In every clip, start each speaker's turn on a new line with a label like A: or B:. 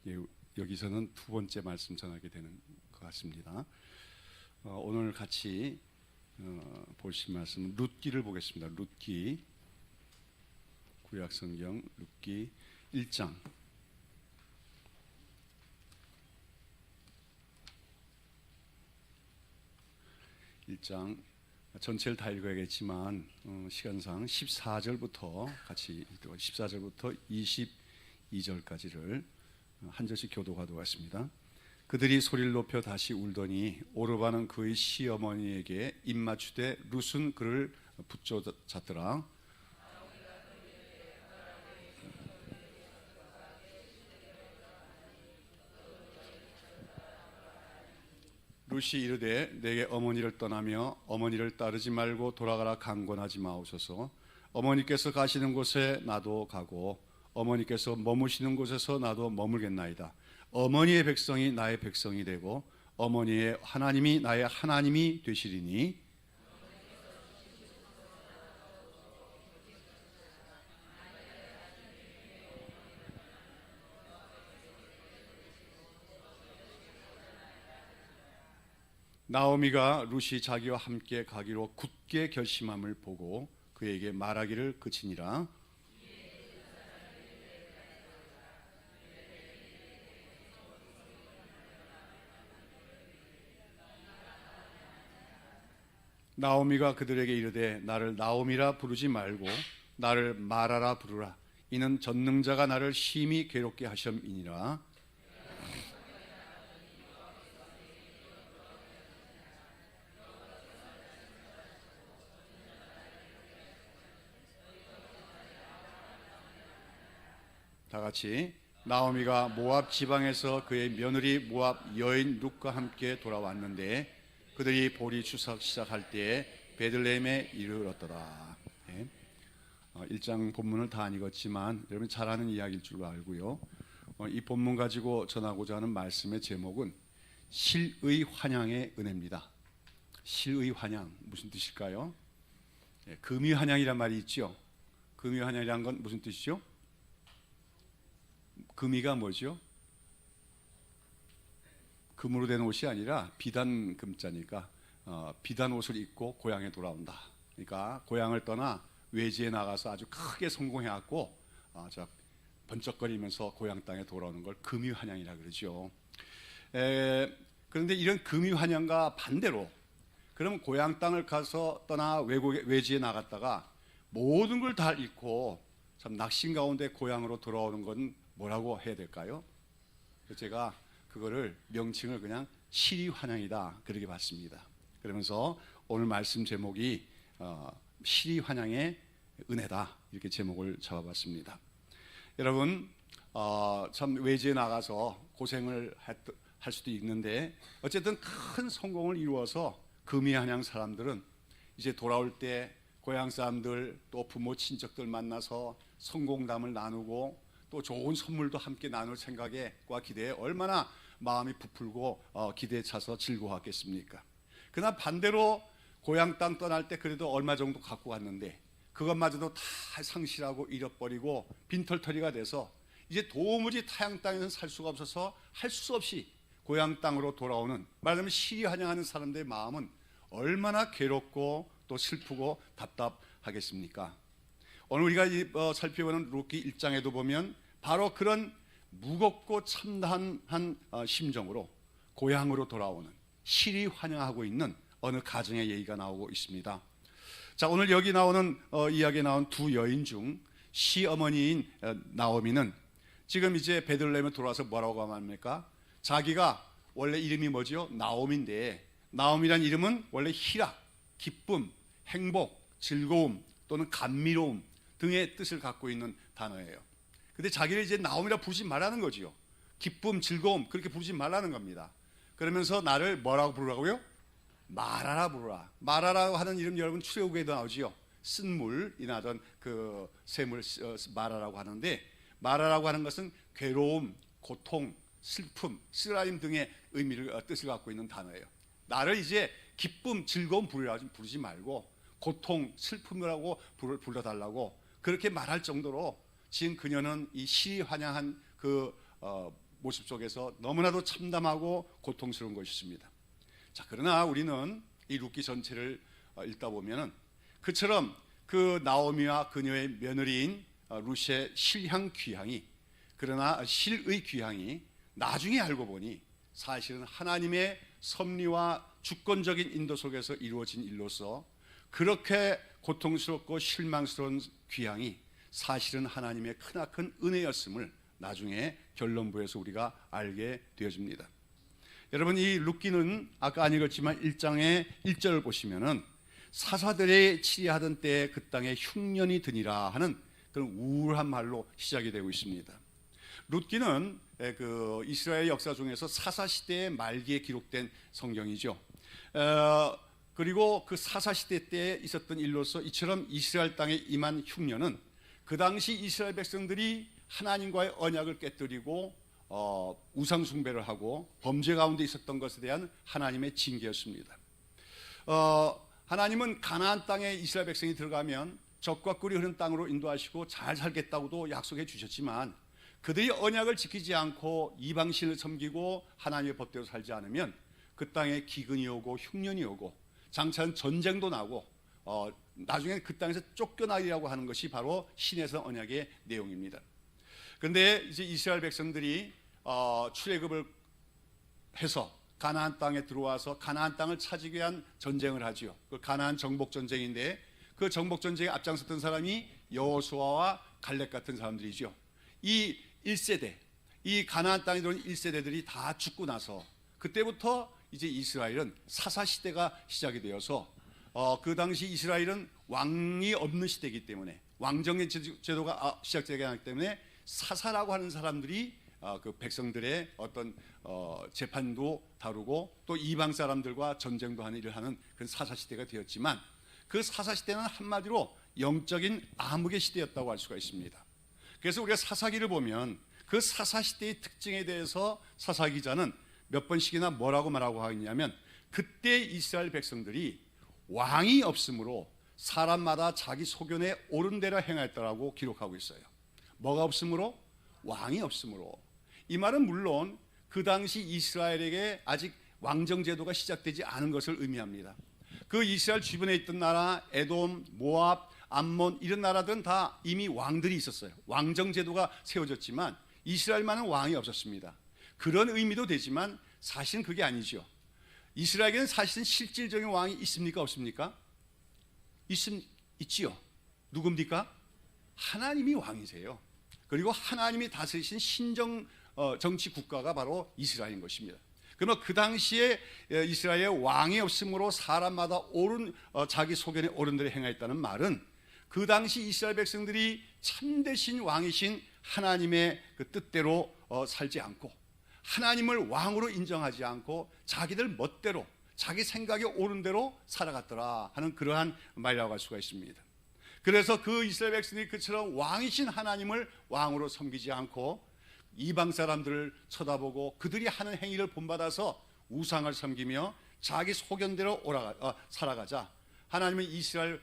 A: 예, 여기서는 두 번째 말씀 전하게 되는 것 같습니다. 오늘 같이 보실 말씀은 룻기를 보겠습니다. 룻기, 구약성경 룻기 1장. 1장 전체를 다 읽어야겠지만 시간상 14절부터 같이 14절부터 22절까지를 한 절씩 교도하도록 하겠습니다. 그들이 소리를 높여 다시 울더니 오르바는 그의 시어머니에게 입맞추되 룻은 그를 붙잡았더라. 룻이 이르되 내게 어머니를 떠나며 어머니를 따르지 말고 돌아가라 강권하지 마옵소서. 어머니께서 가시는 곳에 나도 가고 어머니께서 머무시는 곳에서 나도 머물겠나이다. 어머니의 백성이 나의 백성이 되고 어머니의 하나님이 나의 하나님이 되시리니 나오미가 룻이 자기와 함께 가기로 굳게 결심함을 보고 그에게 말하기를 그치니라. 나오미가 그들에게 이르되 나를 나오미라 부르지 말고 나를 마라라 부르라. 이는 전능자가 나를 심히 괴롭게 하심이니라. 다 같이 나오미가 모압 지방에서 그의 며느리 모압 여인 룻과 함께 돌아왔는데 그들이 보리 추석 시작할 때에 베들레헴에 이르렀더라. 1장 본문을 다 안 읽었지만 여러분 잘 아는 이야기일 줄 알고요. 이 본문 가지고 전하고자 하는 말씀의 제목은 실의 환향의 은혜입니다. 실의 환향 무슨 뜻일까요? 금이 환향이란 말이 있죠. 금이 환향이란 건 무슨 뜻이죠? 금이가 뭐죠? 금으로 된 옷이 아니라 비단 금자니까 비단 옷을 입고 고향에 돌아온다. 그러니까 고향을 떠나 외지에 나가서 아주 크게 성공해갖고 번쩍거리면서 고향 땅에 돌아오는 걸 금이환향이라 그러죠. 그런데 이런 금이환향과 반대로 그럼 고향 땅을 가서 떠나 외지에 나갔다가 모든 걸 다 잃고 참 낙심 가운데 고향으로 돌아오는 건 뭐라고 해야 될까요? 제가 그거를 명칭을 그냥 시리환향이다 그렇게 봤습니다. 그러면서 오늘 말씀 제목이 시리환향의 은혜다 이렇게 제목을 잡아봤습니다. 여러분 참 외지에 나가서 고생을 할 수도 있는데 어쨌든 큰 성공을 이루어서 금이환향 사람들은 이제 돌아올 때 고향 사람들 또 부모 친척들 만나서 성공담을 나누고 또 좋은 선물도 함께 나눌 생각과 기대에 얼마나 마음이 부풀고 기대에 차서 즐거워하겠습니까? 그러나 반대로 고향 땅 떠날 때 그래도 얼마 정도 갖고 갔는데 그것마저도 다 상실하고 잃어버리고 빈털터리가 돼서 이제 도무지 타향 땅에서는 살 수가 없어서 할 수 없이 고향 땅으로 돌아오는 말하자면 시리환영하는 사람들의 마음은 얼마나 괴롭고 또 슬프고 답답하겠습니까? 오늘 우리가 살펴보는 룻기 1장에도 보면 바로 그런 무겁고 참담한 심정으로 고향으로 돌아오는 시리 환영하고 있는 어느 가정의 얘기가 나오고 있습니다. 자, 오늘 여기 나오는 이야기에 나온 두 여인 중 시어머니인 나오미는 지금 이제 베들레헴에 돌아와서 뭐라고 합니까? 자기가 원래 이름이 뭐죠? 나오미인데 나오미란 이름은 원래 희락, 기쁨, 행복, 즐거움 또는 감미로움 등의 뜻을 갖고 있는 단어예요. 근데 자기를 이제 나오미라 부르지 말라는 거지요. 기쁨, 즐거움 그렇게 부르지 말라는 겁니다. 그러면서 나를 뭐라고 부르라고요? 마라라 부르라. 마라라고 하는 이름 여러분 출애굽기에도 나오지요. 쓴물이나 그 샘을 마라라고 하는데 마라라고 하는 것은 괴로움, 고통, 슬픔, 쓰라림 등의 뜻을 갖고 있는 단어예요. 나를 이제 기쁨, 즐거움 부르지 말고 고통, 슬픔이라고 불러달라고 그렇게 말할 정도로 지금 그녀는 이 시환영한 그 모습 속에서 너무나도 참담하고 고통스러운 것이었습니다. 자, 그러나 우리는 이 룻기 전체를 읽다 보면은 그처럼 그 나오미와 그녀의 며느리인 룻의 실향 귀향이, 그러나 실의 귀향이 나중에 알고 보니 사실은 하나님의 섭리와 주권적인 인도 속에서 이루어진 일로서 그렇게 고통스럽고 실망스러운 귀향이 사실은 하나님의 크나큰 은혜였음을 나중에 결론부에서 우리가 알게 되어집니다. 여러분, 이 룻기는 아까 안 읽었지만 1장의 1절을 보시면은 사사들이 치리하던 때에 그 땅에 흉년이 드니라 하는 그런 우울한 말로 시작이 되고 있습니다. 룻기는 그 이스라엘 역사 중에서 사사 시대의 말기에 기록된 성경이죠. 그리고 그 사사 시대 때 있었던 일로서 이처럼 이스라엘 땅에 임한 흉년은 그 당시 이스라엘 백성들이 하나님과의 언약을 깨뜨리고 우상 숭배를 하고 범죄 가운데 있었던 것에 대한 하나님의 징계였습니다. 하나님은 가나안 땅에 이스라엘 백성이 들어가면 젖과 꿀이 흐르는 땅으로 인도하시고 잘 살겠다고도 약속해 주셨지만 그들이 언약을 지키지 않고 이방신을 섬기고 하나님의 법대로 살지 않으면 그 땅에 기근이 오고 흉년이 오고 장차는 전쟁도 나고 나중에 그 땅에서 쫓겨나리라고 하는 것이 바로 신에서 언약의 내용입니다. 그런데 이제 이스라엘 백성들이 출애굽을 해서 가나안 땅에 들어와서 가나안 땅을 차지하기 위한 전쟁을 하지요. 그 가나안 정복 전쟁인데 그 정복 전쟁에 앞장섰던 사람이 여호수아와 갈렙 같은 사람들이죠. 이 1세대, 이 가나안 땅에 들어온 1세대들이 다 죽고 나서 그때부터 이제 이스라엘은 사사 시대가 시작이 되어서 그 당시 이스라엘은 왕이 없는 시대이기 때문에 왕정의 제도가 시작되기 때문에 사사라고 하는 사람들이 그 백성들의 어떤 재판도 다루고 또 이방 사람들과 전쟁도 하는 일을 하는 그런 사사 시대가 되었지만 그 사사 시대는 한마디로 영적인 암흑의 시대였다고 할 수가 있습니다. 그래서 우리가 사사기를 보면 그 사사 시대의 특징에 대해서 사사 기자는 몇 번씩이나 뭐라고 말하고 하냐면 그때 이스라엘 백성들이 왕이 없으므로 사람마다 자기 소견에 옳은 대로 행하였다라고 기록하고 있어요. 뭐가 없으므로? 왕이 없으므로. 이 말은 물론 그 당시 이스라엘에게 아직 왕정 제도가 시작되지 않은 것을 의미합니다. 그 이스라엘 주변에 있던 나라 에돔, 모압, 암몬 이런 나라들은 다 이미 왕들이 있었어요. 왕정 제도가 세워졌지만 이스라엘만은 왕이 없었습니다. 그런 의미도 되지만 사실은 그게 아니죠. 이스라엘에는 사실은 실질적인 왕이 있습니까? 없습니까? 있지요. 누굽니까? 하나님이 왕이세요. 그리고 하나님이 다스리신 신정 정치 국가가 바로 이스라엘인 것입니다. 그러면 그 당시에 이스라엘에 왕이 없으므로 사람마다 자기 소견에 옳은 대로 행하였다는 말은 그 당시 이스라엘 백성들이 참되신 왕이신 하나님의 그 뜻대로 살지 않고 하나님을 왕으로 인정하지 않고 자기들 멋대로 자기 생각에 옳은 대로 살아갔더라 하는 그러한 말이라고 할 수가 있습니다. 그래서 그 이스라엘 백성들이 그처럼 왕이신 하나님을 왕으로 섬기지 않고 이방 사람들을 쳐다보고 그들이 하는 행위를 본받아서 우상을 섬기며 자기 소견대로 살아가자 하나님은 이스라엘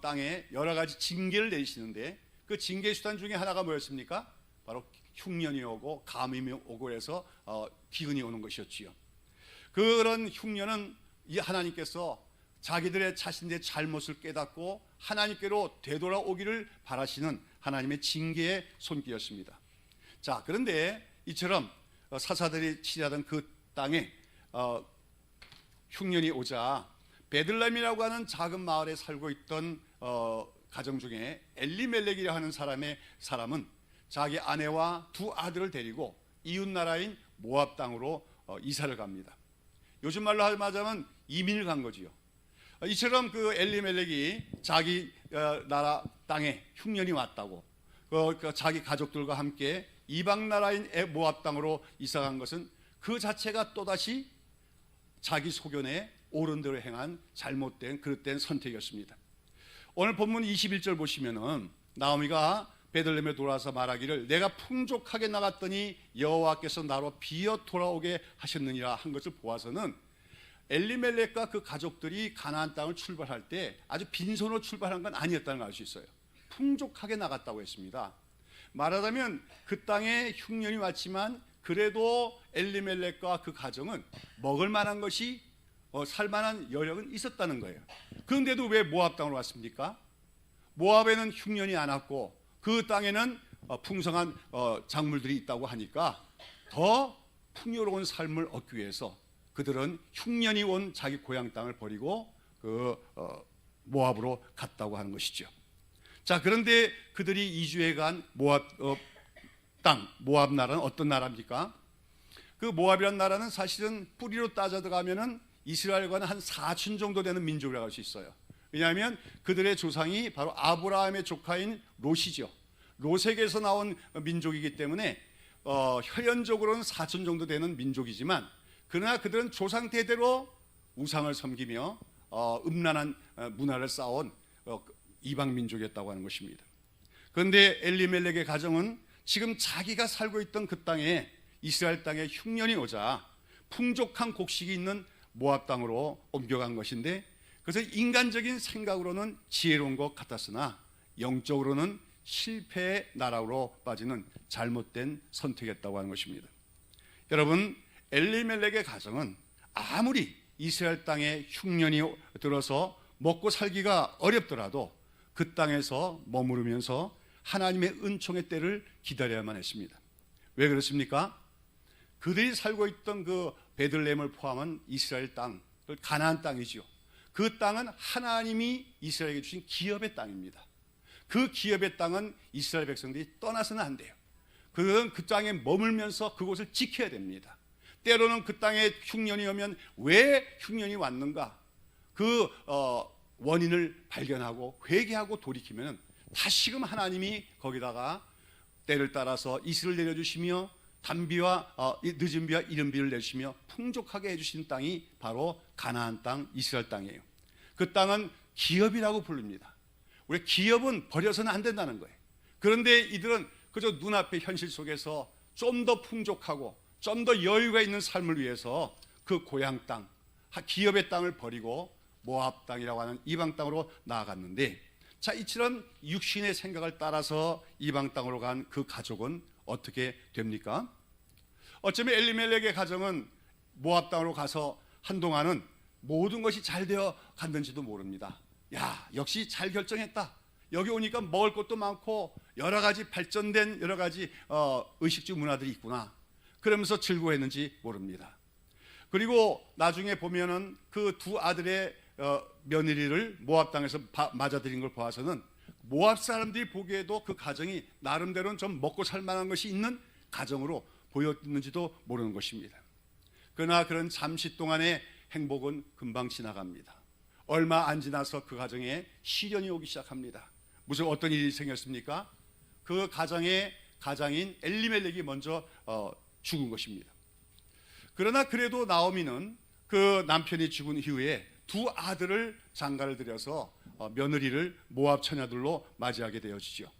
A: 땅에 여러 가지 징계를 내리시는데 그 징계 수단 중에 하나가 뭐였습니까? 바로 흉년이 오고 가뭄이 오고 해서 기근이 오는 것이었지요. 그런 흉년은 이 하나님께서 자기들의 자신의 잘못을 깨닫고 하나님께로 되돌아오기를 바라시는 하나님의 징계의 손길이었습니다. 자, 그런데 이처럼 사사들이 치리하던 그 땅에 흉년이 오자 베들레헴이라고 하는 작은 마을에 살고 있던 가정 중에 엘리멜렉이라 하는 사람은 자기 아내와 두 아들을 데리고 이웃 나라인 모압 땅으로 이사를 갑니다. 요즘 말로 하자면 이민을 간 거지요. 이처럼 그 엘리멜렉이 자기 나라 땅에 흉년이 왔다고 자기 가족들과 함께 이방 나라인 모압 땅으로 이사간 것은 그 자체가 또다시 자기 소견에 옳은 대로 행한 잘못된 그릇된 선택이었습니다. 오늘 본문 21절 보시면은 나오미가 베들레헴에 돌아와서 말하기를 내가 풍족하게 나갔더니 여호와께서 나로 비어 돌아오게 하셨느니라 한 것을 보아서는 엘리멜렉과 그 가족들이 가나안 땅을 출발할 때 아주 빈손으로 출발한 건 아니었다는 걸 알 수 있어요. 풍족하게 나갔다고 했습니다. 말하자면 그 땅에 흉년이 왔지만 그래도 엘리멜렉과 그 가정은 먹을 만한 것이 살 만한 여력은 있었다는 거예요. 그런데도 왜 모압 땅으로 왔습니까? 모압에는 흉년이 안 왔고 그 땅에는 풍성한 작물들이 있다고 하니까 더 풍요로운 삶을 얻기 위해서 그들은 흉년이 온 자기 고향 땅을 버리고 그 모압으로 갔다고 하는 것이죠. 자, 그런데 그들이 이주해 간 모압 땅, 모압 나라는 어떤 나라입니까? 그 모압이라는 나라는 사실은 뿌리로 따져 들어가면은 이스라엘과는 한 4천 정도 되는 민족이라고 할 수 있어요. 왜냐하면 그들의 조상이 바로 아브라함의 조카인 롯이죠. 롯에게서 나온 민족이기 때문에 혈연적으로는 4천 정도 되는 민족이지만 그러나 그들은 조상 대대로 우상을 섬기며 음란한 문화를 쌓아온 이방 민족이었다고 하는 것입니다. 그런데 엘리멜렉의 가정은 지금 자기가 살고 있던 그 땅에 이스라엘 땅에 흉년이 오자 풍족한 곡식이 있는 모압 땅으로 옮겨간 것인데 그래서 인간적인 생각으로는 지혜로운 것 같았으나 영적으로는 실패의 나라로 빠지는 잘못된 선택이었다고 하는 것입니다. 여러분, 엘리멜렉의 가정은 아무리 이스라엘 땅에 흉년이 들어서 먹고 살기가 어렵더라도 그 땅에서 머무르면서 하나님의 은총의 때를 기다려야만 했습니다. 왜 그렇습니까? 그들이 살고 있던 그 베들레헴을 포함한 이스라엘 땅, 가나안 땅이지요. 그 땅은 하나님이 이스라엘에게 주신 기업의 땅입니다. 그 기업의 땅은 이스라엘 백성들이 떠나서는 안 돼요. 그들은 그 땅에 머물면서 그곳을 지켜야 됩니다. 때로는 그 땅에 흉년이 오면 왜 흉년이 왔는가? 그 원인을 발견하고 회개하고 돌이키면 다시금 하나님이 거기다가 때를 따라서 이슬을 내려주시며 단비와 늦은 비와 이른 비를 내주시며 풍족하게 해주신 땅이 바로 가나안 땅, 이스라엘 땅이에요. 그 땅은 기업이라고 부릅니다. 우리 기업은 버려서는 안 된다는 거예요. 그런데 이들은 그저 눈앞의 현실 속에서 좀 더 풍족하고 좀 더 여유가 있는 삶을 위해서 그 고향 땅, 기업의 땅을 버리고 모압 땅이라고 하는 이방 땅으로 나아갔는데, 자, 이처럼 육신의 생각을 따라서 이방 땅으로 간 그 가족은 어떻게 됩니까? 어쩌면 엘리멜렉의 가정은 모압 땅으로 가서 한동안은 모든 것이 잘 되어 갔는지도 모릅니다. 야, 역시 잘 결정했다. 여기 오니까 먹을 것도 많고 여러 가지 발전된 여러 가지 의식주 문화들이 있구나. 그러면서 즐거워했는지 모릅니다. 그리고 나중에 보면은 그 두 아들의 며느리를 모압 땅에서 맞아들인 걸 보아서는 모압 사람들이 보기에도 그 가정이 나름대로는 좀 먹고 살 만한 것이 있는 가정으로 보였는지도 모르는 것입니다. 그러나 그런 잠시 동안의 행복은 금방 지나갑니다. 얼마 안 지나서 그 가정에 시련이 오기 시작합니다. 무슨 어떤 일이 생겼습니까? 그 가장인 엘리멜렉이 먼저 죽은 것입니다. 그러나 그래도 나오미는 그 남편이 죽은 이후에 두 아들을 장가를 들여서 며느리를 모압 처녀들로 맞이하게 되어지죠.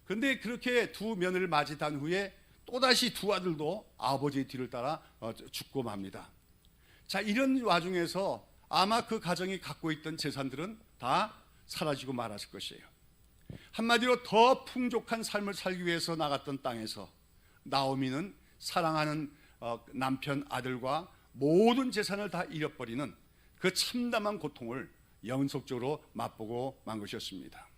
A: 그런데 그렇게 두 며느리를 맞이한 후에 또다시 두 아들도 아버지의 뒤를 따라 죽고 맙니다. 자, 이런 와중에서 아마 그 가정이 갖고 있던 재산들은 다 사라지고 말았을 것이에요. 한마디로 더 풍족한 삶을 살기 위해서 나갔던 땅에서 나오미는 사랑하는 남편 아들과 모든 재산을 다 잃어버리는 그 참담한 고통을 연속적으로 맛보고 만 것이었습니다.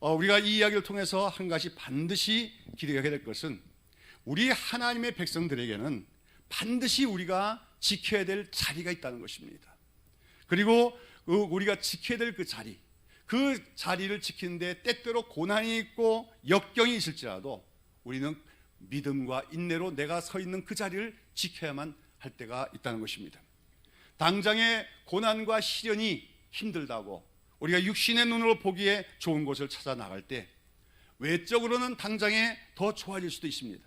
A: 우리가 이 이야기를 통해서 한 가지 반드시 기억하게 될 것은 우리 하나님의 백성들에게는 반드시 우리가 지켜야 될 자리가 있다는 것입니다. 그리고 우리가 지켜야 될 그 자리를 지키는데 때때로 고난이 있고 역경이 있을지라도 우리는 믿음과 인내로 내가 서 있는 그 자리를 지켜야만 할 때가 있다는 것입니다. 당장의 고난과 시련이 힘들다고 우리가 육신의 눈으로 보기에 좋은 곳을 찾아 나갈 때 외적으로는 당장에 더 좋아질 수도 있습니다.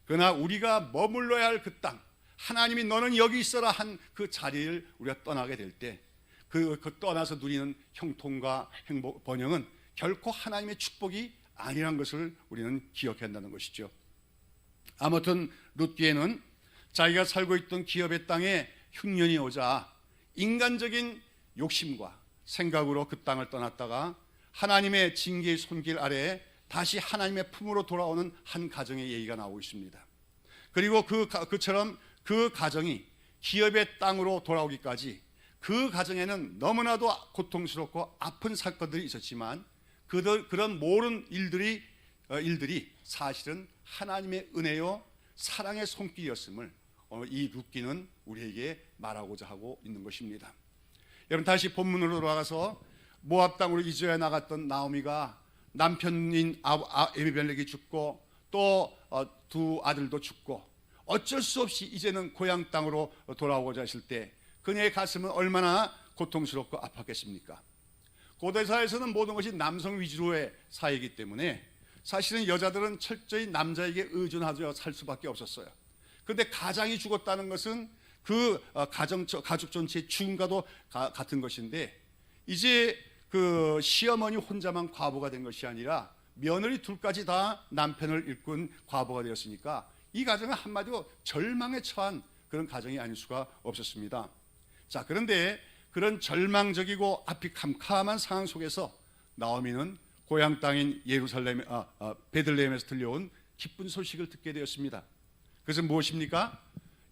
A: 그러나 우리가 머물러야 할 그 땅, 하나님이 너는 여기 있어라 한 그 자리를 우리가 떠나게 될 때 그 떠나서 누리는 형통과 행복, 번영은 결코 하나님의 축복이 아니란 것을 우리는 기억해야 한다는 것이죠. 아무튼 룻기에는 자기가 살고 있던 기업의 땅에 흉년이 오자 인간적인 욕심과 생각으로 그 땅을 떠났다가 하나님의 징계의 손길 아래에 다시 하나님의 품으로 돌아오는 한 가정의 얘기가 나오고 있습니다. 그리고 그처럼 그 가정이 기업의 땅으로 돌아오기까지 그 가정에는 너무나도 고통스럽고 아픈 사건들이 있었지만 그런 모든 일들이 사실은 하나님의 은혜요 사랑의 손길이었음을 이 룻기는 우리에게 말하고자 하고 있는 것입니다. 여러분, 다시 본문으로 돌아가서 모압 땅으로 이주해 나갔던 나오미가 남편인 에비멜렉이 죽고 또 두 아들도 죽고 어쩔 수 없이 이제는 고향 땅으로 돌아오고자 했을 때 그녀의 가슴은 얼마나 고통스럽고 아팠겠습니까? 고대 사회에서는 모든 것이 남성 위주로의 사회이기 때문에 사실은 여자들은 철저히 남자에게 의존하여 살 수밖에 없었어요. 그런데 가장이 죽었다는 것은 그 가족 전체의 죽음과도 같은 것인데, 이제 그 시어머니 혼자만 과부가 된 것이 아니라 며느리 둘까지 다 남편을 잃은 과부가 되었으니까 이 가정은 한마디로 절망에 처한 그런 가정이 아닐 수가 없었습니다. 자, 그런데 그런 절망적이고 앞이 캄캄한 상황 속에서 나오미는 고향 땅인 베들레헴에서 들려온 기쁜 소식을 듣게 되었습니다. 그것은 무엇입니까?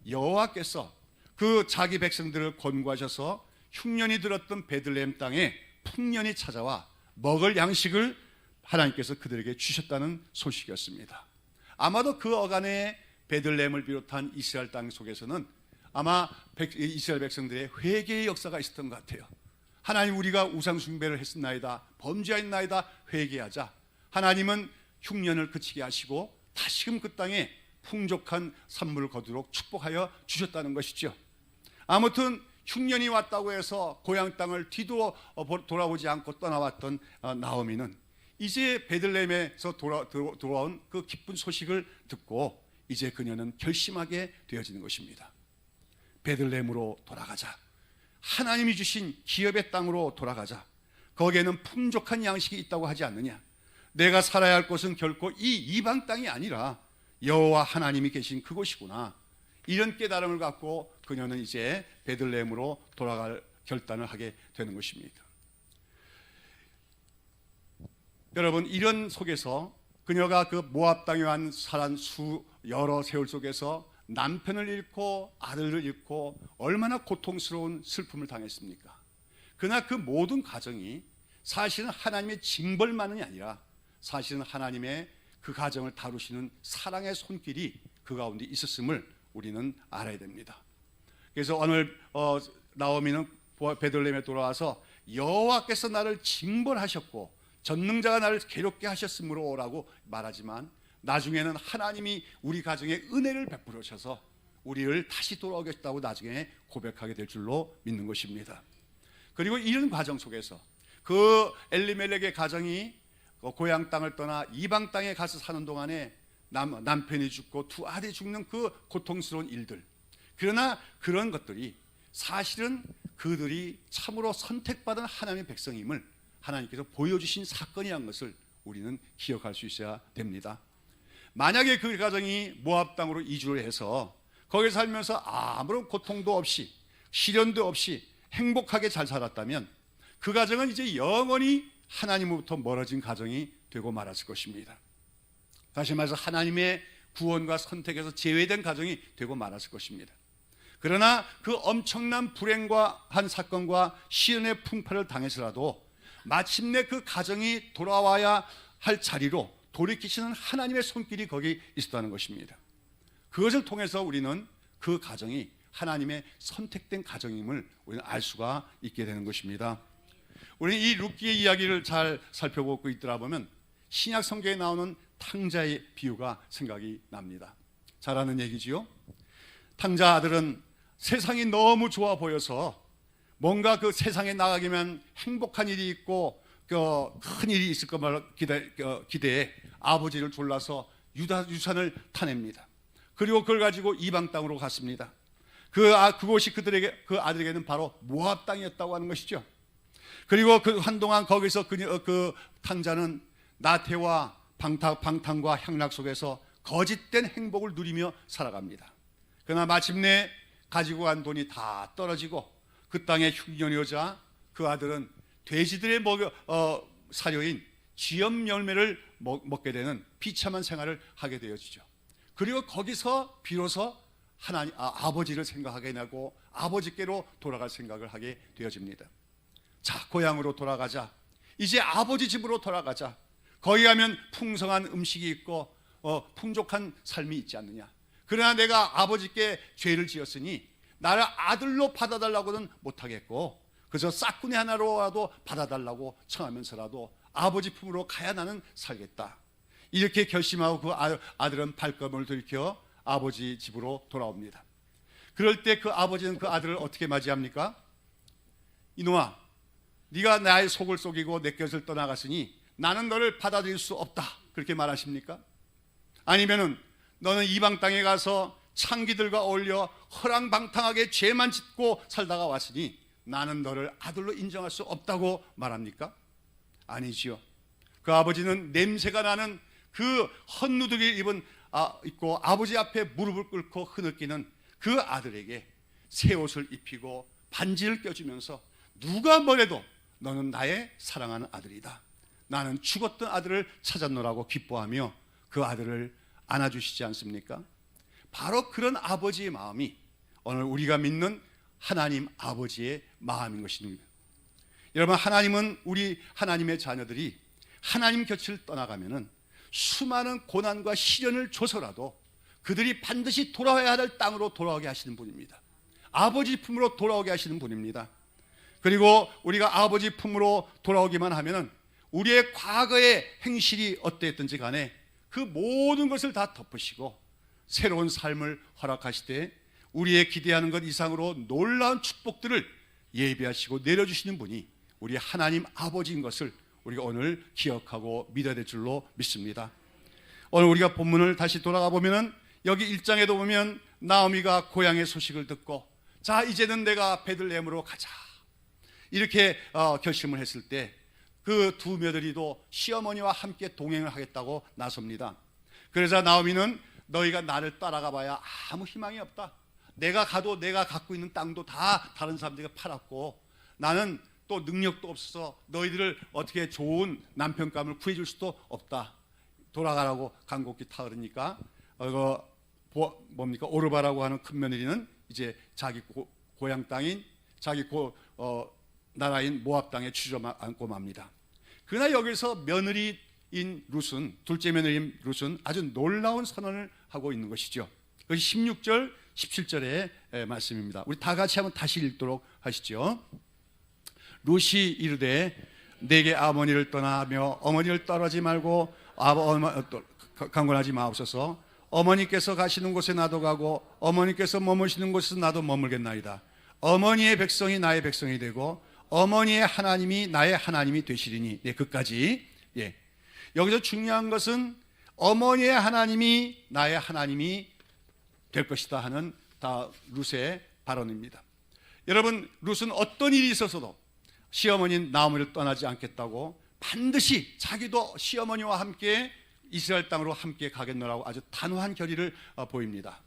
A: 여호와께서 그 자기 백성들을 권고하셔서 흉년이 들었던 베들레헴 땅에 풍년이 찾아와 먹을 양식을 하나님께서 그들에게 주셨다는 소식이었습니다. 아마도 그 어간에 베들레헴을 비롯한 이스라엘 땅 속에서는 아마 이스라엘 백성들의 회개의 역사가 있었던 것 같아요. 하나님, 우리가 우상 숭배를 했었나이다, 범죄하였나이다, 회개하자. 하나님은 흉년을 그치게 하시고 다시금 그 땅에 풍족한 산물을 거두도록 축복하여 주셨다는 것이죠. 아무튼 흉년이 왔다고 해서 고향 땅을 돌아오지 않고 떠나왔던 나오미는 이제 베들레헴에서 돌아온 그 기쁜 소식을 듣고 이제 그녀는 결심하게 되어지는 것입니다. 베들레헴으로 돌아가자. 하나님이 주신 기업의 땅으로 돌아가자. 거기에는 풍족한 양식이 있다고 하지 않느냐. 내가 살아야 할 곳은 결코 이 이방 땅이 아니라 여호와 하나님이 계신 그곳이구나. 이런 깨달음을 갖고 그녀는 이제 베들레헴으로 돌아갈 결단을 하게 되는 것입니다. 여러분, 이런 속에서 그녀가 그 모압 땅에 한 여러 세월 속에서 남편을 잃고 아들을 잃고 얼마나 고통스러운 슬픔을 당했습니까? 그러나 그 모든 가정이 사실은 하나님의 징벌만이 아니라 사실은 하나님의 그 가정을 다루시는 사랑의 손길이 그 가운데 있었음을 우리는 알아야 됩니다. 그래서 오늘 나오미는 베들레헴에 돌아와서 여호와께서 나를 징벌하셨고 전능자가 나를 괴롭게 하셨으므로라고 말하지만 나중에는 하나님이 우리 가정에 은혜를 베풀으셔서 우리를 다시 돌아오겠다고 나중에 고백하게 될 줄로 믿는 것입니다. 그리고 이런 과정 속에서 그 엘리멜렉의 가정이 고향 땅을 떠나 이방 땅에 가서 사는 동안에 남편이 죽고 두 아들이 죽는 그 고통스러운 일들, 그러나 그런 것들이 사실은 그들이 참으로 선택받은 하나님의 백성임을 하나님께서 보여주신 사건이라는 것을 우리는 기억할 수 있어야 됩니다. 만약에 그 가정이 모압 땅으로 이주를 해서 거기 살면서 아무런 고통도 없이 시련도 없이 행복하게 잘 살았다면 그 가정은 이제 영원히 하나님으로부터 멀어진 가정이 되고 말았을 것입니다. 다시 말해서 하나님의 구원과 선택에서 제외된 가정이 되고 말았을 것입니다. 그러나 그 엄청난 불행과 한 사건과 시련의 풍파를 당해서라도 마침내 그 가정이 돌아와야 할 자리로 돌이키시는 하나님의 손길이 거기 있었다는 것입니다. 그것을 통해서 우리는 그 가정이 하나님의 선택된 가정임을 우리는 알 수가 있게 되는 것입니다. 우리는 이 룻기의 이야기를 잘 살펴보고 있더라 보면 신약 성경에 나오는 탕자의 비유가 생각이 납니다. 잘 아는 얘기지요. 탕자 아들은 세상이 너무 좋아 보여서 뭔가 그 세상에 나가기면 행복한 일이 있고 큰 일이 있을 것만 기대해 아버지를 졸라서 유산을 타냅니다. 그리고 그걸 가지고 이방 땅으로 갔습니다. 그곳이 그 아들에게는 바로 모압 땅이었다고 하는 것이죠. 그리고 그 한동안 거기서 그 탕자는 나태와 방탕과 향락 속에서 거짓된 행복을 누리며 살아갑니다. 그러나 마침내 가지고 간 돈이 다 떨어지고 그 땅에 흉년이 오자 그 아들은 돼지들의 사료인 쥐염 열매를 먹게 되는 비참한 생활을 하게 되어지죠. 그리고 거기서 비로소 하나님, 아버지를 생각하게 되고 아버지께로 돌아갈 생각을 하게 되어집니다. 자, 고향으로 돌아가자. 이제 아버지 집으로 돌아가자. 거기 가면 풍성한 음식이 있고 풍족한 삶이 있지 않느냐. 그러나 내가 아버지께 죄를 지었으니 나를 아들로 받아달라고는 못하겠고 그저 싹구니 하나로라도 받아달라고 청하면서라도 아버지 품으로 가야 나는 살겠다. 이렇게 결심하고 그 아들은 발걸음을 들이켜 아버지 집으로 돌아옵니다. 그럴 때 그 아버지는 그 아들을 어떻게 맞이합니까? 이놈아, 네가 나의 속을 속이고 내 곁을 떠나갔으니 나는 너를 받아들일 수 없다. 그렇게 말하십니까? 아니면은 너는 이방 땅에 가서 창기들과 어울려 허랑방탕하게 죄만 짓고 살다가 왔으니 나는 너를 아들로 인정할 수 없다고 말합니까? 아니지요. 그 아버지는 냄새가 나는 그 헛누드기를 입고 아버지 앞에 무릎을 꿇고 흐느끼는 그 아들에게 새 옷을 입히고 반지를 껴주면서 누가 뭐래도 너는 나의 사랑하는 아들이다. 나는 죽었던 아들을 찾았노라고 기뻐하며 그 아들을 안아주시지 않습니까? 바로 그런 아버지의 마음이 오늘 우리가 믿는 하나님 아버지의 마음인 것입니다. 여러분, 하나님은 우리 하나님의 자녀들이 하나님 곁을 떠나가면은 수많은 고난과 시련을 줘서라도 그들이 반드시 돌아와야 할 땅으로 돌아오게 하시는 분입니다. 아버지 품으로 돌아오게 하시는 분입니다. 그리고 우리가 아버지 품으로 돌아오기만 하면은 우리의 과거의 행실이 어땠든지 간에 그 모든 것을 다 덮으시고 새로운 삶을 허락하시되 우리의 기대하는 것 이상으로 놀라운 축복들을 예비하시고 내려주시는 분이 우리 하나님 아버지인 것을 우리가 오늘 기억하고 믿어야 될 줄로 믿습니다. 오늘 우리가 본문을 다시 돌아가 보면은 여기 1장에도 보면 나오미가 고향의 소식을 듣고 자, 이제는 내가 베들레헴으로 가자 이렇게 결심을 했을 때 그 두 며느리도 시어머니와 함께 동행을 하겠다고 나섭니다. 그러자 나오미는 너희가 나를 따라가 봐야 아무 희망이 없다. 내가 가도 내가 갖고 있는 땅도 다 다른 사람들에게 팔았고 나는 또 능력도 없어서 너희들을 어떻게 좋은 남편감을 구해줄 수도 없다. 돌아가라고 간곡히 타으르니까 뭡니까? 오르바라고 하는 큰 며느리는 이제 자기 고향 땅인 자기 나라인 모압 땅에 주저앉고 맙니다. 그러나 여기서 며느리인 룻은, 둘째 며느리인 룻은 아주 놀라운 선언을 하고 있는 것이죠. 그것이 16절, 17절의 말씀입니다. 우리 다 같이 한번 다시 읽도록 하시죠. 룻이 이르되 내게 아버니를 떠나며 어머니를 떠나지 말고 강권하지 마옵소서. 어머니께서 가시는 곳에 나도 가고 어머니께서 머무시는 곳에서 나도 머물겠나이다. 어머니의 백성이 나의 백성이 되고 어머니의 하나님이 나의 하나님이 되시리니. 네, 끝까지. 예. 여기서 중요한 것은 어머니의 하나님이 나의 하나님이 될 것이다 하는 다 룻의 발언입니다. 여러분, 룻은 어떤 일이 있어서도 시어머니인 나오미를 떠나지 않겠다고 반드시 자기도 시어머니와 함께 이스라엘 땅으로 함께 가겠노라고 아주 단호한 결의를 보입니다.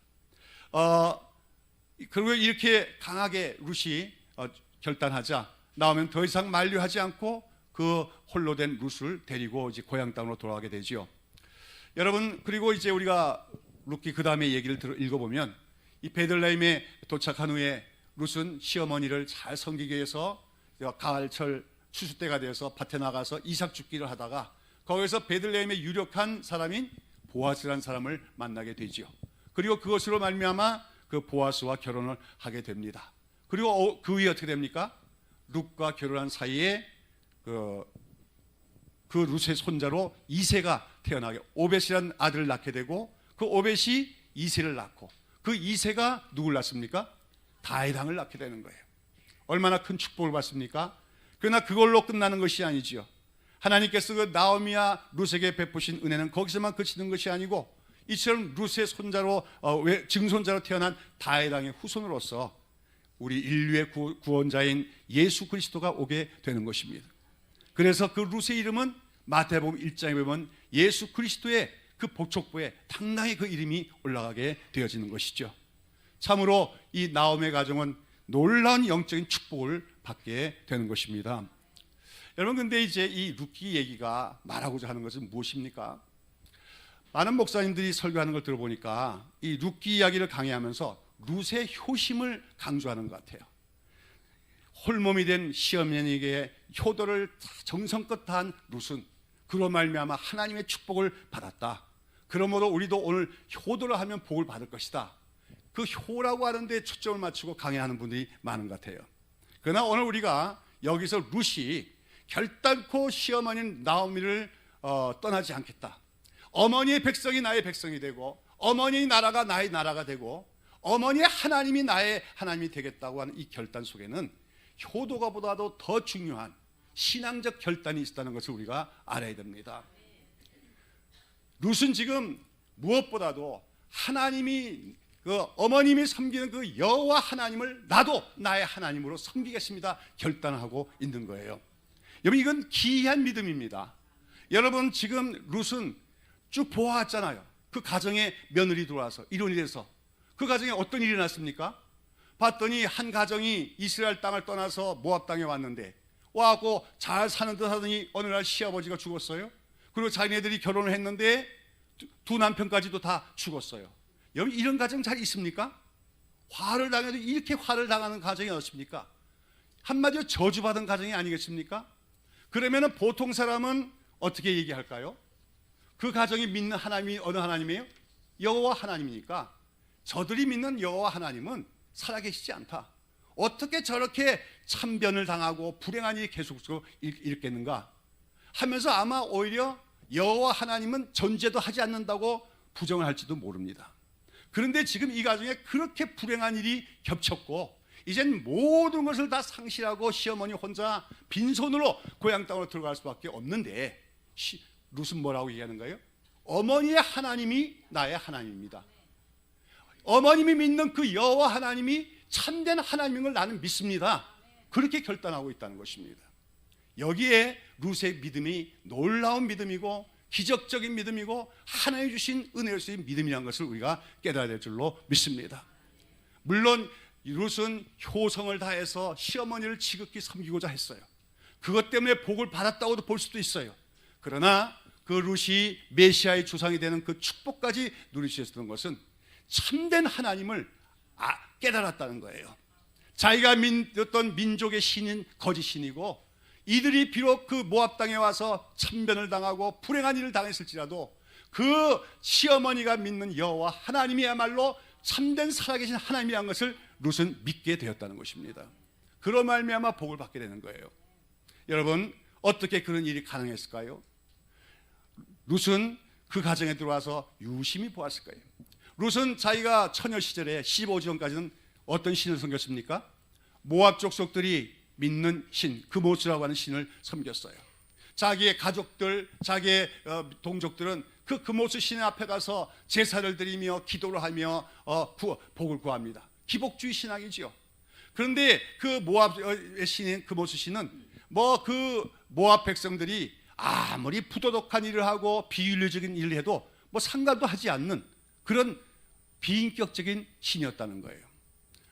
A: 그리고 이렇게 강하게 룻이 결단하자 나오면 더 이상 만류하지 않고 그 홀로 된 룻을 데리고 이제 고향 땅으로 돌아가게 되죠. 여러분, 그리고 이제 우리가 룻기 그 다음에 얘기를 읽어보면 이 베들레헴에 도착한 후에 룻은 시어머니를 잘 섬기기 위해서 가을철 추수 때가 되어서 밭에 나가서 이삭 줍기를 하다가 거기서 베들레헴의 유력한 사람인 보아스라는 사람을 만나게 되지요. 그리고 그것으로 말미암아 그 보아스와 결혼을 하게 됩니다. 그리고 그 후에 어떻게 됩니까? 룻과 결혼한 사이에 그 룻의 손자로 이새가 태어나게 오벳이라는 아들을 낳게 되고 그 오벳이 이새를 낳고 그 이새가 누굴 낳습니까? 다윗 왕을 낳게 되는 거예요. 얼마나 큰 축복을 받습니까? 그러나 그걸로 끝나는 것이 아니지요. 하나님께서 그 나오미와 룻에게 베푸신 은혜는 거기서만 그치는 것이 아니고 이처럼 룻의 손자로 증손자로 태어난 다윗 왕의 후손으로서 우리 인류의 구원자인 예수 그리스도가 오게 되는 것입니다. 그래서 그 룻의 이름은 마태복음 1장에 보면 예수 그리스도의 그 복촉부에 당당히 그 이름이 올라가게 되어지는 것이죠. 참으로 이 나오미의 가정은 놀라운 영적인 축복을 받게 되는 것입니다. 여러분, 근데 이제 이 룻기 얘기가 말하고자 하는 것은 무엇입니까? 많은 목사님들이 설교하는 걸 들어보니까 이 룻기 이야기를 강의하면서 룻의 효심을 강조하는 것 같아요. 홀몸이 된 시어머니에게 효도를 정성껏 다한 룻은 그로 말미암아 하나님의 축복을 받았다. 그러므로 우리도 오늘 효도를 하면 복을 받을 것이다. 그 효라고 하는데 초점을 맞추고 강의하는 분들이 많은 것 같아요. 그러나 오늘 우리가 여기서 룻이 결단코 시어머니 나오미를 떠나지 않겠다. 어머니의 백성이 나의 백성이 되고 어머니의 나라가 나의 나라가 되고 어머니의 하나님이 나의 하나님이 되겠다고 하는 이 결단 속에는 효도가 보다도 더 중요한 신앙적 결단이 있다는 것을 우리가 알아야 됩니다. 룻은 지금 무엇보다도 하나님이 어머님이 섬기는 그 여호와 하나님을 나도 나의 하나님으로 섬기겠습니다 결단하고 있는 거예요. 여러분, 이건 기이한 믿음입니다. 여러분, 지금 룻은 쭉 보아왔잖아요. 그 가정에 며느리 들어와서 이혼이 돼서 그 가정에 어떤 일이 났습니까? 봤더니 한 가정이 이스라엘 땅을 떠나서 모압 땅에 왔는데 와갖고 잘 사는 듯 하더니 어느 날 시아버지가 죽었어요. 그리고 자기네들이 결혼을 했는데 두 남편까지도 다 죽었어요. 여러분, 이런 가정 잘 있습니까? 화를 당해도 이렇게 화를 당하는 가정이 어떻습니까? 한마디로 저주받은 가정이 아니겠습니까? 그러면 보통 사람은 어떻게 얘기할까요? 그 가정이 믿는 하나님이 어느 하나님이에요? 여호와 하나님이니까 저들이 믿는 여호와 하나님은 살아계시지 않다. 어떻게 저렇게 참변을 당하고 불행한 일이 계속적으로 일겠는가 하면서 아마 오히려 여호와 하나님은 존재도 하지 않는다고 부정을 할지도 모릅니다. 그런데 지금 이 가정에 그렇게 불행한 일이 겹쳤고 이젠 모든 것을 다 상실하고 시어머니 혼자 빈손으로 고향 땅으로 들어갈 수밖에 없는데 룻은 뭐라고 얘기하는 거예요? 어머니의 하나님이 나의 하나님입니다. 어머님이 믿는 그 여호와 하나님이 참된 하나님인 걸 나는 믿습니다. 그렇게 결단하고 있다는 것입니다. 여기에 룻의 믿음이 놀라운 믿음이고 기적적인 믿음이고 하나님이 주신 은혜로서의 믿음이라는 것을 우리가 깨달아야 될 줄로 믿습니다. 물론 룻은 효성을 다해서 시어머니를 지극히 섬기고자 했어요. 그것 때문에 복을 받았다고도 볼 수도 있어요. 그러나 그 룻이 메시아의 조상이 되는 그 축복까지 누릴 수 있었던 것은 참된 하나님을 깨달았다는 거예요. 자기가 믿었던 민족의 신인 거짓 신이고 이들이 비록 그 모압 땅에 와서 참변을 당하고 불행한 일을 당했을지라도 그 시어머니가 믿는 여호와 하나님이야말로 참된 살아계신 하나님이라는 것을 룻은 믿게 되었다는 것입니다. 그로 말미암아 복을 받게 되는 거예요. 여러분, 어떻게 그런 일이 가능했을까요? 룻은 그 가정에 들어와서 유심히 보았을 거예요. 룻은 자기가 처녀 시절에 15전까지는 어떤 신을 섬겼습니까? 모압 족속들이 믿는 신, 그모스라고 하는 신을 섬겼어요. 자기의 가족들, 자기의 동족들은 그 그모스 신 앞에 가서 제사를 드리며 기도를 하며 복을 구합니다. 기복주의 신앙이지요. 그런데 그 모압의 신인 그모스 신은 그 모압 백성들이 아무리 부도덕한 일을 하고 비윤리적인 일을 해도 상관도 하지 않는 그런 비인격적인 신이었다는 거예요.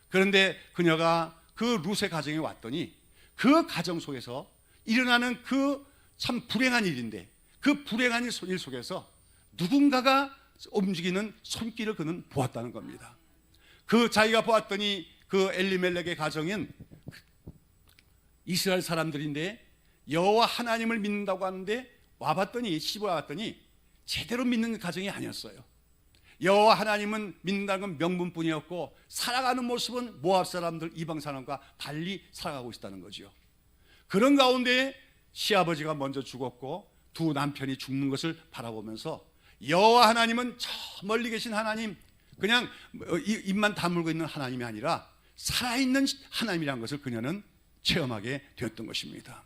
A: 그런데 그녀가 그 룻의 가정에 왔더니 그 가정 속에서 일어나는 그 참 불행한 일인데 그 불행한 일 속에서 누군가가 움직이는 손길을 그는 보았다는 겁니다. 그 자기가 보았더니 그 엘리멜렉의 가정은 이스라엘 사람들인데 여호와 하나님을 믿는다고 하는데 와봤더니 시보아봤더니 제대로 믿는 가정이 아니었어요. 여호와 하나님은 믿는다는 건 명분뿐이었고 살아가는 모습은 모압 사람들 이방 사람과 달리 살아가고 있다는 거죠. 그런 가운데 시아버지가 먼저 죽었고 두 남편이 죽는 것을 바라보면서 여호와 하나님은 저 멀리 계신 하나님, 그냥 입만 다물고 있는 하나님이 아니라 살아있는 하나님이라는 것을 그녀는 체험하게 되었던 것입니다.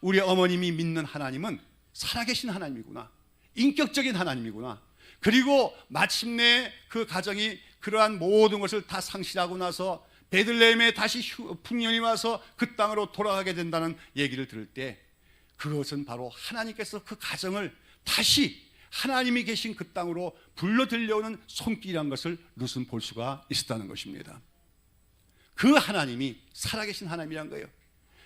A: 우리 어머님이 믿는 하나님은 살아계신 하나님이구나, 인격적인 하나님이구나. 그리고 마침내 그 가정이 그러한 모든 것을 다 상실하고 나서 베들레헴에 다시 풍년이 와서 그 땅으로 돌아가게 된다는 얘기를 들을 때 그것은 바로 하나님께서 그 가정을 다시 하나님이 계신 그 땅으로 불러 들려오는 손길이라는 것을 룻은 볼 수가 있었다는 것입니다. 그 하나님이 살아계신 하나님이란 거예요.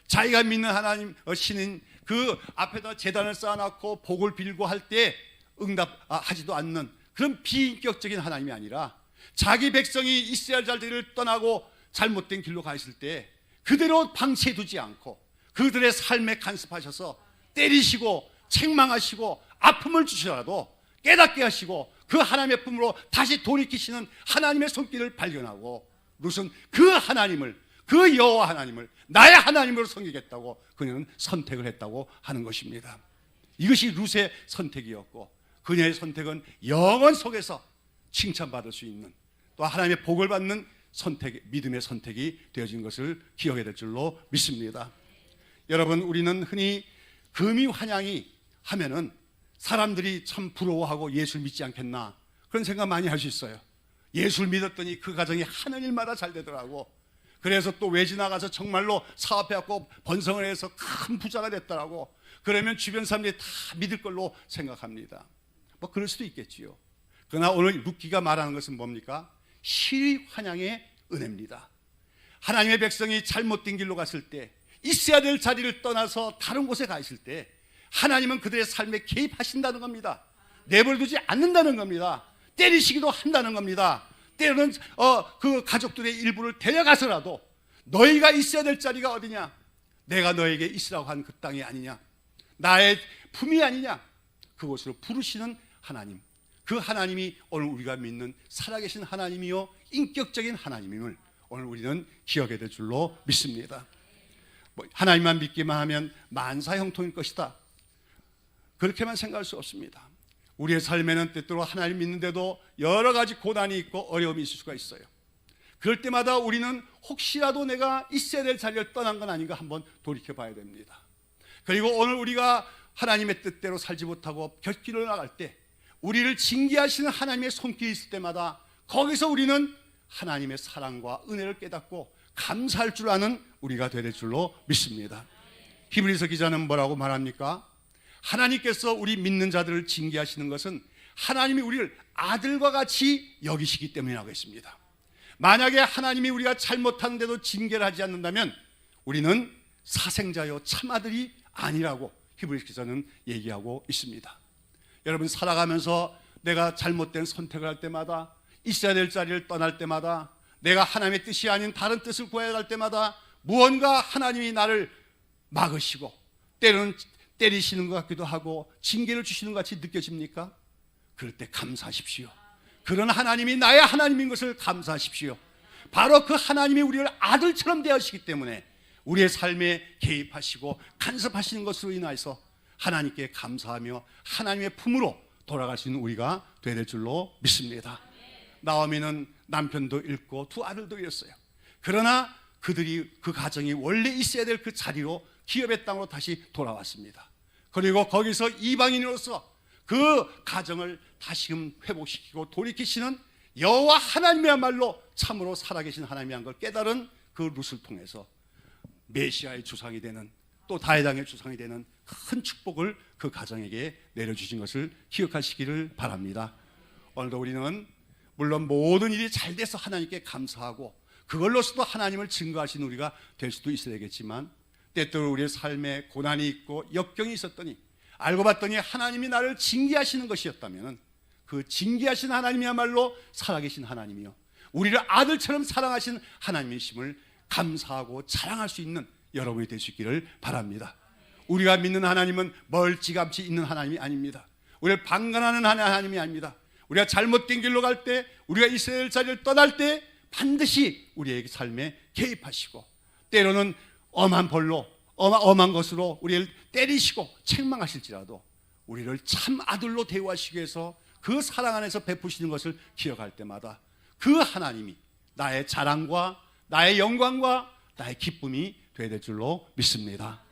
A: 자기가 믿는 하나님 신인 그 앞에다 제단을 쌓아놓고 복을 빌고 할 때 응답하지도 않는 그런 비인격적인 하나님이 아니라 자기 백성이 이스라엘 자들을 떠나고 잘못된 길로 가 있을 때 그대로 방치해 두지 않고 그들의 삶에 간섭하셔서 때리시고 책망하시고 아픔을 주시더라도 깨닫게 하시고 그 하나님의 품으로 다시 돌이키시는 하나님의 손길을 발견하고 룻은 그 하나님을, 그 여호와 하나님을 나의 하나님으로 섬기겠다고 그녀는 선택을 했다고 하는 것입니다. 이것이 룻의 선택이었고 그녀의 선택은 영원 속에서 칭찬받을 수 있는 또 하나님의 복을 받는 선택, 믿음의 선택이 되어진 것을 기억해야 될 줄로 믿습니다. 여러분, 우리는 흔히 금이환양이 하면은 사람들이 참 부러워하고 예수를 믿지 않겠나 그런 생각 많이 할 수 있어요. 예수를 믿었더니 그 가정이 하는 일마다 잘 되더라고. 그래서 또 외지 나가서 정말로 사업해갖고 번성을 해서 큰 부자가 됐더라고. 그러면 주변 사람들이 다 믿을 걸로 생각합니다. 뭐 그럴 수도 있겠지요. 그러나 오늘 룻기가 말하는 것은 뭡니까? 시리환양의 은혜입니다. 하나님의 백성이 잘못된 길로 갔을 때, 있어야 될 자리를 떠나서 다른 곳에 가 있을 때 하나님은 그들의 삶에 개입하신다는 겁니다. 내버려두지 않는다는 겁니다. 때리시기도 한다는 겁니다. 때로는 그 가족들의 일부를 데려가서라도 너희가 있어야 될 자리가 어디냐? 내가 너에게 있으라고 한 그 땅이 아니냐? 나의 품이 아니냐? 그곳으로 부르시는 하나님, 그 하나님이 오늘 우리가 믿는 살아계신 하나님이요 인격적인 하나님임을 오늘 우리는 기억해야 될 줄로 믿습니다. 하나님만 믿기만 하면 만사형통일 것이다, 그렇게만 생각할 수 없습니다. 우리의 삶에는 때때로 하나님 믿는데도 여러 가지 고난이 있고 어려움이 있을 수가 있어요. 그럴 때마다 우리는 혹시라도 내가 있어야 될 자리를 떠난 건 아닌가 한번 돌이켜 봐야 됩니다. 그리고 오늘 우리가 하나님의 뜻대로 살지 못하고 곁길을 나갈 때 우리를 징계하시는 하나님의 손길이 있을 때마다 거기서 우리는 하나님의 사랑과 은혜를 깨닫고 감사할 줄 아는 우리가 될 줄로 믿습니다. 히브리서 기자는 뭐라고 말합니까? 하나님께서 우리 믿는 자들을 징계하시는 것은 하나님이 우리를 아들과 같이 여기시기 때문이라고 했습니다. 만약에 하나님이 우리가 잘못하는데도 징계를 하지 않는다면 우리는 사생자요 참아들이 아니라고 히브리서 기자는 얘기하고 있습니다. 여러분, 살아가면서 내가 잘못된 선택을 할 때마다, 있어야 될 자리를 떠날 때마다, 내가 하나님의 뜻이 아닌 다른 뜻을 구해야 할 때마다 무언가 하나님이 나를 막으시고 때로는 때리시는 것 같기도 하고 징계를 주시는 것 같이 느껴집니까? 그럴 때 감사하십시오. 그런 하나님이 나의 하나님인 것을 감사하십시오. 바로 그 하나님이 우리를 아들처럼 대하시기 때문에 우리의 삶에 개입하시고 간섭하시는 것으로 인하여서 하나님께 감사하며 하나님의 품으로 돌아갈 수 있는 우리가 되어야 될 줄로 믿습니다. 나오미는 남편도 잃고 두 아들도 잃었어요. 그러나 그들이, 그 가정이 원래 있어야 될 그 자리로, 기업의 땅으로 다시 돌아왔습니다. 그리고 거기서 이방인으로서 그 가정을 다시금 회복시키고 돌이키시는 여호와 하나님이야말로 참으로 살아계신 하나님이란 걸 깨달은 그 룻을 통해서 메시아의 주상이 되는, 또 다윗왕의 주상이 되는 큰 축복을 그 가정에게 내려주신 것을 기억하시기를 바랍니다. 오늘도 우리는 물론 모든 일이 잘 돼서 하나님께 감사하고 그걸로서도 하나님을 증거하신 우리가 될 수도 있어야겠지만, 때때로 우리의 삶에 고난이 있고 역경이 있었더니 알고 봤더니 하나님이 나를 징계하시는 것이었다면 그 징계하신 하나님이야말로 살아계신 하나님이요 우리를 아들처럼 사랑하신 하나님이심을 감사하고 자랑할 수 있는 여러분이 될 수 있기를 바랍니다. 우리가 믿는 하나님은 멀찌감치 있는 하나님이 아닙니다. 우리를 방관하는 하나님이 아닙니다. 우리가 잘못된 길로 갈 때, 우리가 있어야 될 자리를 떠날 때 반드시 우리의 삶에 개입하시고 때로는 엄한 벌로, 엄한 것으로 우리를 때리시고 책망하실지라도 우리를 참 아들로 대우하시기 위해서 그 사랑 안에서 베푸시는 것을 기억할 때마다 그 하나님이 나의 자랑과 나의 영광과 나의 기쁨이 되어야 될 줄로 믿습니다.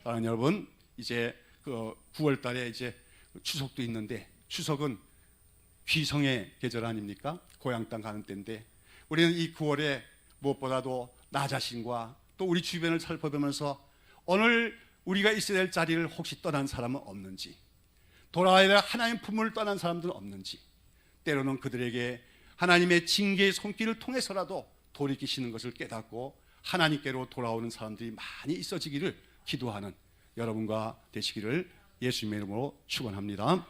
A: 사랑하는 여러분, 이제 그 9월 달에 이제 추석도 있는데, 추석은 귀성의 계절 아닙니까? 고향 땅 가는 때인데, 우리는 이 9월에 무엇보다도 나 자신과 또 우리 주변을 살펴보면서 오늘 우리가 있어야 될 자리를 혹시 떠난 사람은 없는지, 돌아와야 될 하나님 품을 떠난 사람들은 없는지, 때로는 그들에게 하나님의 징계의 손길을 통해서라도 돌이키시는 것을 깨닫고 하나님께로 돌아오는 사람들이 많이 있어지기를 기도하는 여러분과 되시기를 예수님의 이름으로 축원합니다.